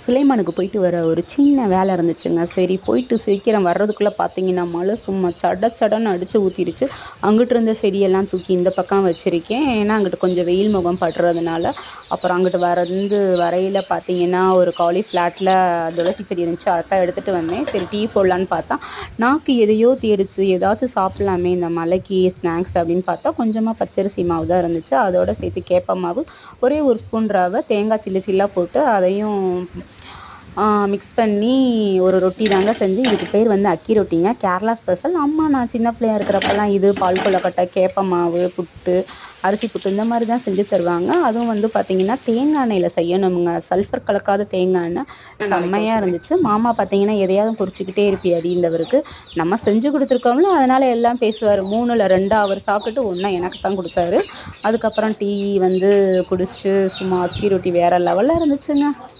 சுலைமானுக்கு போயிட்டு வர ஒரு சின்ன வேலை இருந்துச்சுங்க. சரி போயிட்டு சீக்கிரம் வர்றதுக்குள்ளே பார்த்தீங்கன்னா, மழை சும்மா சட சடன்னு அடிச்சு ஊத்திருச்சு. அங்கிட்டு இருந்த செடியெல்லாம் தூக்கி இந்த பக்கம் வச்சிருக்கேன். ஏன்னா, அங்கிட்டு கொஞ்சம் வெயில் முகம் படுறதுனால. அப்புறம் அங்கிட்டு வரையில பார்த்தீங்கன்னா, ஒரு காலி ஃப்ளாட்டில் துளசி செடி இருந்துச்சு. அதான் எடுத்துட்டு வந்தேன். சரி டீ போடலான்னு பார்த்தா, நாக்கு எதையோ தேடிச்சு. ஏதாச்சும் சாப்பிடலாமே இந்த மழைக்கு ஸ்நாக்ஸ் அப்படின்னு பார்த்தா, கொஞ்சமா பச்சரிசி மாவு தான் இருந்துச்சு. அதோட சேர்த்து கேப்ப மாவு, ஒரே ஒரு ஸ்பூன் ரவை, தேங்காய் சில்லு சில்லா போட்டு அதையும் மிக்ஸ் பண்ணி ஒரு ரொட்டி தாங்க செஞ்சு. இதுக்கு பேர் வந்து அக்கி ரொட்டிங்க. கேரளா ஸ்பெஷல். அம்மா நான் சின்ன பிள்ளையா இருக்கிறப்பெல்லாம் இது பால் கொழுக்கட்டை, கேப்ப மாவு, புட்டு, அரிசி புட்டு இந்த மாதிரி தான் செஞ்சு தருவாங்க. அதுவும் வந்து பார்த்திங்கன்னா தேங்காய் எண்ணெயில் செய்யணுமுங்க. சல்ஃபர் கலக்காத தேங்காய் எண்ணெய் செம்மையாக இருந்துச்சு. மாமா பார்த்திங்கன்னா எதையாவது குறிச்சிக்கிட்டே இருப்பியாடி இந்தவருக்கு. நம்ம செஞ்சு கொடுத்துருக்கோம்ல, அதனால் எல்லாம் பேசுவார். 3ல் 2 அவர் சாப்பிட்டுட்டு 1 எனக்கு தான் கொடுத்தாரு. அதுக்கப்புறம் டீ வந்து குடிச்சிட்டு சும்மா அக்கி ரொட்டி வேறு லெவலில் இருந்துச்சுங்க.